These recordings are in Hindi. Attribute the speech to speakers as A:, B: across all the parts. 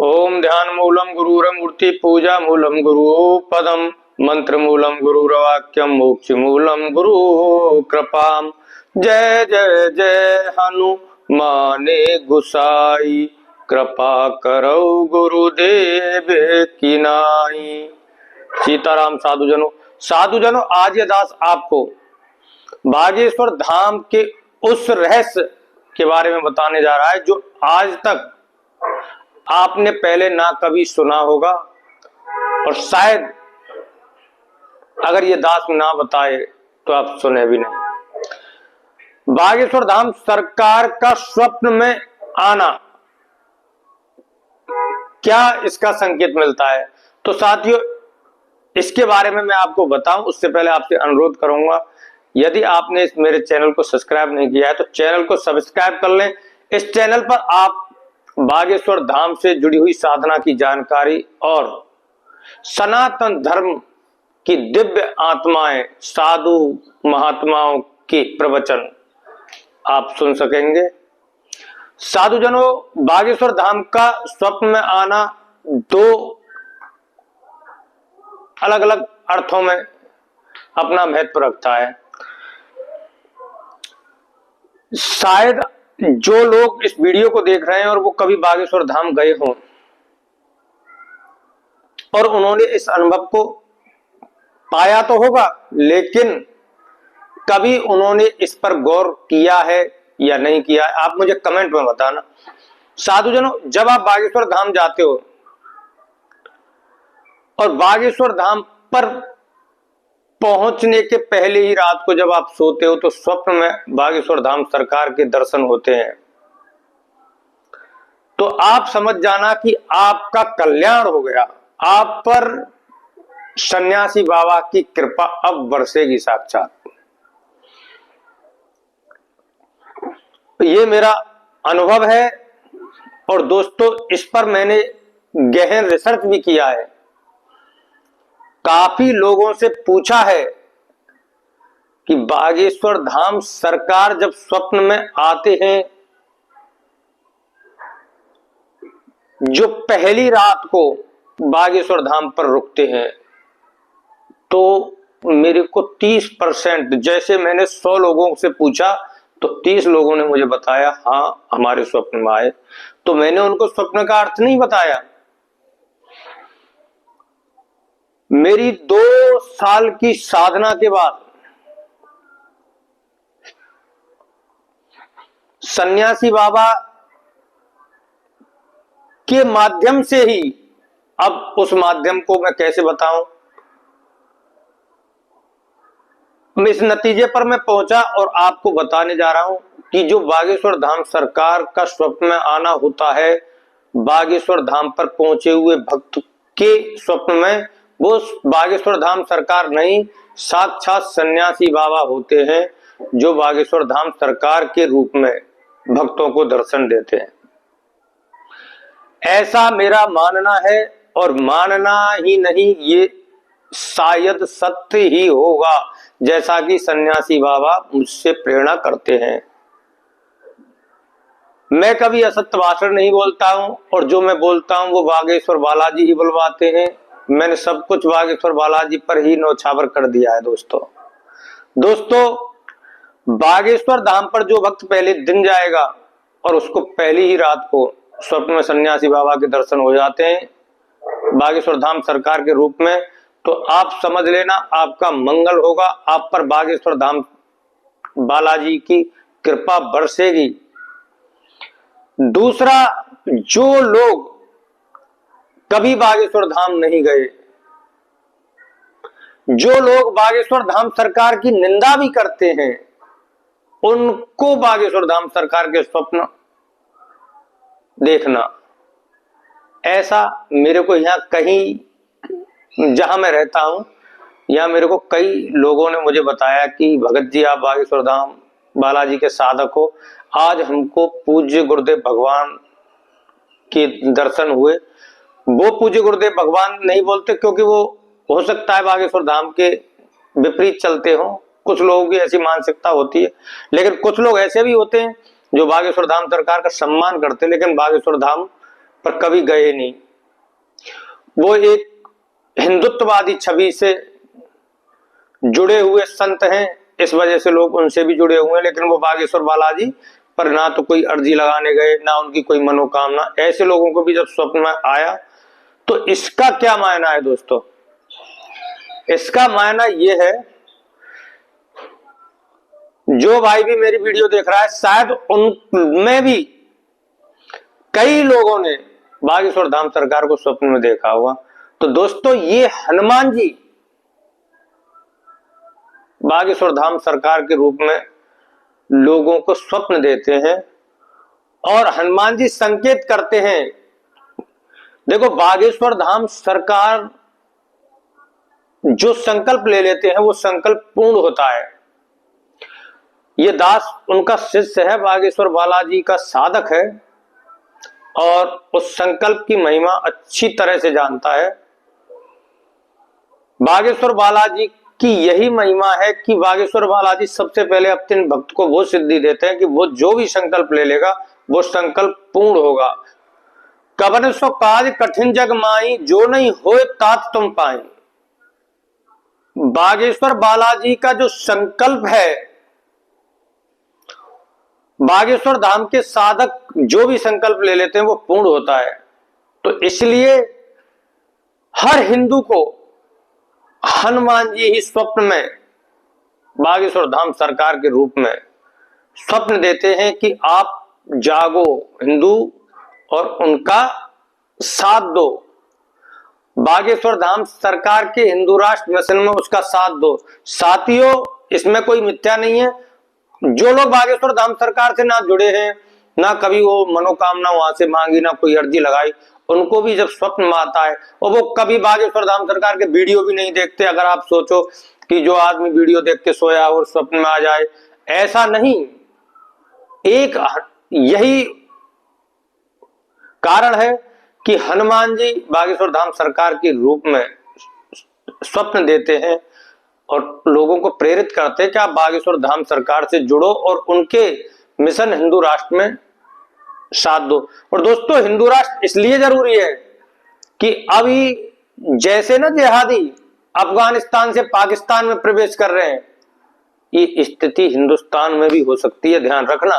A: ओम ध्यान मूलम गुरुरमूर्ति पूजा मूलम गुरु पदम मंत्र मूलम गुरुर्वाक्यम मोक्ष मूलम गुरु कृपाम। जय जय जय हनुमाने गुसाई, कृपा करो गुरुदेव की नाई। सीताराम साधुजनों आज ये दास आपको बागेश्वर धाम के उस रहस्य के बारे में बताने जा रहा है जो आज तक आपने पहले ना कभी सुना होगा और शायद अगर ये दास ना बताए तो आप सुने भी नहीं। बागेश्वर धाम सरकार का स्वप्न में आना, क्या इसका संकेत मिलता है? तो साथियों, इसके बारे में मैं आपको बताऊं उससे पहले आपसे अनुरोध करूंगा, यदि आपने इस मेरे चैनल को सब्सक्राइब नहीं किया है तो चैनल को सब्सक्राइब कर लें। इस चैनल पर आप बागेश्वर धाम से जुड़ी हुई साधना की जानकारी और सनातन धर्म की दिव्य आत्माएं, साधु महात्माओं के प्रवचन आप सुन सकेंगे। साधुजनों, बागेश्वर धाम का स्वप्न में आना दो अलग अलग अर्थों में अपना महत्व रखता है। शायद जो लोग इस वीडियो को देख रहे हैं और वो कभी बागेश्वर धाम गए हों और उन्होंने इस अनुभव को पाया तो होगा, लेकिन कभी उन्होंने इस पर गौर किया है या नहीं किया है, आप मुझे कमेंट में बताना। साधुजनों, जब आप बागेश्वर धाम जाते हो और बागेश्वर धाम पर पहुंचने के पहले ही रात को जब आप सोते हो तो स्वप्न में बागेश्वर धाम सरकार के दर्शन होते हैं, तो आप समझ जाना कि आपका कल्याण हो गया। आप पर सन्यासी बाबा की कृपा अब बरसेगी साक्षात। ये मेरा अनुभव है और दोस्तों, इस पर मैंने गहन रिसर्च भी किया है। काफी लोगों से पूछा है कि बागेश्वर धाम सरकार जब स्वप्न में आते हैं, जो पहली रात को बागेश्वर धाम पर रुकते हैं, तो मेरे को 30%, जैसे मैंने 100 लोगों से पूछा तो 30 लोगों ने मुझे बताया हाँ हमारे स्वप्न में आए। तो मैंने उनको स्वप्न का अर्थ नहीं बताया। मेरी 2 साल की साधना के बाद सन्यासी बाबा के माध्यम से ही, अब उस माध्यम को मैं कैसे बताऊं, मैं इस नतीजे पर मैं पहुंचा और आपको बताने जा रहा हूं कि जो बागेश्वर धाम सरकार का स्वप्न में आना होता है, बागेश्वर धाम पर पहुंचे हुए भक्त के स्वप्न में, वो बागेश्वर धाम सरकार नहीं, साक्षात सन्यासी बाबा होते हैं जो बागेश्वर धाम सरकार के रूप में भक्तों को दर्शन देते हैं। ऐसा मेरा मानना है और मानना ही नहीं, ये शायद सत्य ही होगा, जैसा कि सन्यासी बाबा मुझसे प्रेरणा करते हैं। मैं कभी असत्य भाषण नहीं बोलता हूं और जो मैं बोलता हूं वो बागेश्वर बालाजी ही बुलवाते हैं। मैंने सब कुछ बागेश्वर बालाजी पर ही न्यौछावर कर दिया है। दोस्तों, बागेश्वर धाम पर जो भक्त पहले दिन जाएगा और उसको पहली ही रात को स्वप्न में सन्यासी बाबा के दर्शन हो जाते हैं बागेश्वर धाम सरकार के रूप में, तो आप समझ लेना आपका मंगल होगा, आप पर बागेश्वर धाम बालाजी की कृपा बरसेगी। दूसरा, जो लोग कभी बागेश्वर धाम नहीं गए, जो लोग बागेश्वर धाम सरकार की निंदा भी करते हैं, उनको बागेश्वर धाम सरकार के स्वप्न देखना। ऐसा मेरे को यहाँ कहीं जहां मैं रहता हूं, यहाँ मेरे को कई लोगों ने मुझे बताया कि भगत जी आप बागेश्वर धाम बालाजी के साधक हो, आज हमको पूज्य गुरुदेव भगवान के दर्शन हुए। वो पूज्य गुरुदेव भगवान नहीं बोलते क्योंकि वो हो सकता है बागेश्वर धाम के विपरीत चलते हो, कुछ लोगों की ऐसी मानसिकता होती है, लेकिन कुछ लोग ऐसे भी होते हैं जो बागेश्वर धाम सरकार का सम्मान करते हैं लेकिन बागेश्वर धाम पर कभी गए नहीं। वो एक हिंदुत्ववादी छवि से जुड़े हुए संत हैं, इस वजह से लोग उनसे भी जुड़े हुए हैं, लेकिन वो बागेश्वर बालाजी पर ना तो कोई अर्जी लगाने गए, ना उनकी कोई मनोकामना। ऐसे लोगों को भी जब स्वप्न में आया तो इसका क्या मायना है दोस्तों? इसका मायना ये है, जो भाई भी मेरी वीडियो देख रहा है शायद उनमें भी कई लोगों ने बागेश्वर धाम सरकार को स्वप्न में देखा होगा। तो दोस्तों ये हनुमान जी बागेश्वर धाम सरकार के रूप में लोगों को स्वप्न देते हैं और हनुमान जी संकेत करते हैं। देखो, बागेश्वर धाम सरकार जो संकल्प ले लेते हैं वो संकल्प पूर्ण होता है। ये दास उनका शिष्य है, बागेश्वर बालाजी का साधक है और उस संकल्प की महिमा अच्छी तरह से जानता है। बागेश्वर बालाजी की यही महिमा है कि बागेश्वर बालाजी सबसे पहले अपने भक्त को वो सिद्धि देते हैं कि वो जो भी संकल्प ले लेगा वो संकल्प पूर्ण होगा। कबन सो काज कठिन जग माई, जो नहीं होए तात तुम पाई। बागेश्वर बालाजी का जो संकल्प है, बागेश्वर धाम के साधक जो भी संकल्प ले लेते हैं वो पूर्ण होता है। तो इसलिए हर हिंदू को हनुमान जी ही स्वप्न में बागेश्वर धाम सरकार के रूप में स्वप्न देते हैं कि आप जागो हिंदू और उनका साथ दो। बागेश्वर धाम सरकार के हिंदू राष्ट्र मिशन में उसका साथ दो। साथियों, इसमें कोई मिथ्या नहीं है। जो लोग बागेश्वर धाम सरकार से ना जुड़े हैं, ना कभी वो मनोकामना वहां से मांगी, ना कोई अर्जी लगाई, उनको भी जब स्वप्न में आता है और वो कभी बागेश्वर धाम सरकार के वीडियो भी नहीं देखते। अगर आप सोचो कि जो आदमी वीडियो देख के सोया और स्वप्न में आ जाए, ऐसा नहीं। एक यही कारण है कि हनुमान जी बागेश्वर धाम सरकार के रूप में स्वप्न देते हैं और लोगों को प्रेरित करते हैं कि आप बागेश्वर धाम सरकार से जुड़ो और उनके मिशन हिंदू राष्ट्र में साथ दो। और दोस्तों, हिंदू राष्ट्र इसलिए जरूरी है कि अभी जैसे ना जिहादी अफगानिस्तान से पाकिस्तान में प्रवेश कर रहे हैं, ये स्थिति हिंदुस्तान में भी हो सकती है, ध्यान रखना।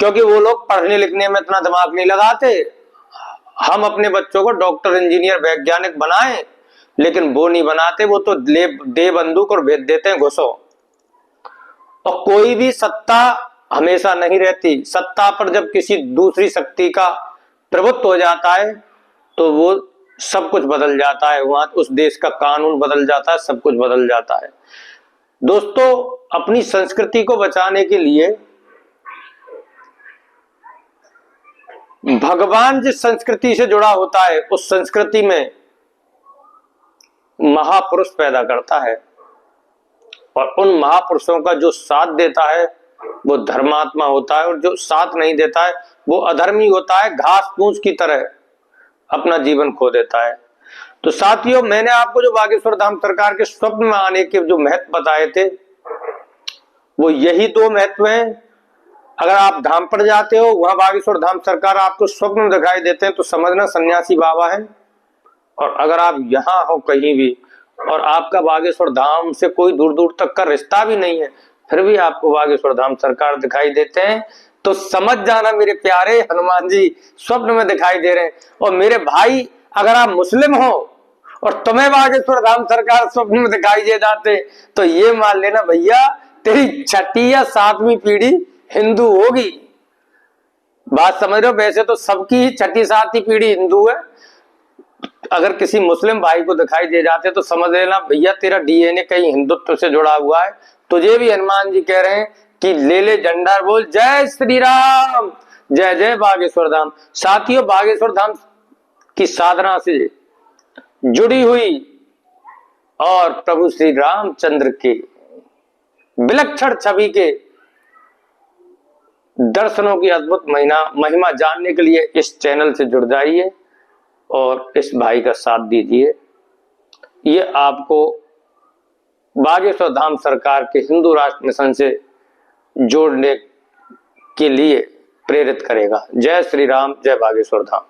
A: क्योंकि वो लोग पढ़ने लिखने में इतना दिमाग नहीं लगाते। हम अपने बच्चों को डॉक्टर, इंजीनियर, वैज्ञानिक बनाएं, लेकिन वो नहीं बनाते। वो तो दे बंदूक और भेज देते हैं घुसो। और कोई भी सत्ता हमेशा नहीं रहती। सत्ता पर जब किसी दूसरी शक्ति का प्रभुत्व हो जाता है तो वो सब कुछ बदल जाता है। वहां उस देश का कानून बदल जाता है, सब कुछ बदल जाता है। दोस्तों, अपनी संस्कृति को बचाने के लिए भगवान जिस संस्कृति से जुड़ा होता है उस संस्कृति में महापुरुष पैदा करता है और उन महापुरुषों का जो साथ देता है वो धर्मात्मा होता है और जो साथ नहीं देता है वो अधर्मी होता है, घास फूस की तरह अपना जीवन खो देता है। तो साथियों, मैंने आपको जो बागेश्वर धाम सरकार के स्वप्न में आने के जो महत्व बताए थे वो यही दो महत्व हैं। अगर आप धाम पर जाते हो, वहां बागेश्वर धाम सरकार आपको स्वप्न में दिखाई देते हैं तो समझना सन्यासी बाबा है। और अगर आप यहाँ हो कहीं भी और आपका बागेश्वर धाम से कोई दूर दूर तक का रिश्ता भी नहीं है, फिर भी आपको बागेश्वर धाम सरकार दिखाई देते हैं, तो समझ जाना मेरे प्यारे हनुमान जी स्वप्न में दिखाई दे रहे हैं। और मेरे भाई, अगर आप मुस्लिम हो और तुम्हें बागेश्वर धाम सरकार स्वप्न में दिखाई दे जाते तो ये मान लेना भैया, तेरी 6ठी या 7वीं पीढ़ी हिंदू होगी। बात समझ रहे हो? वैसे तो सबकी ही 6ठी 7वीं पीढ़ी हिंदू है। अगर किसी मुस्लिम भाई को दिखाई दे जाते तो समझ लेना भैया, तेरा डीएनए कहीं हिंदुत्व से जुड़ा हुआ है। तुझे भी हनुमान जी कह रहे हैं कि ले ले झंडा, बोल जय श्री राम, जय जय बागेश्वर धाम। साथियों, बागेश्वर धाम की साधना से जुड़ी हुई और प्रभु श्री रामचंद्र के विलक्षण छवि के दर्शनों की अद्भुत महिमा जानने के लिए इस चैनल से जुड़ जाइए और इस भाई का साथ दीजिए। ये आपको बागेश्वर धाम सरकार के हिंदू राष्ट्र मिशन से जोड़ने के लिए प्रेरित करेगा। जय श्री राम, जय बागेश्वर धाम।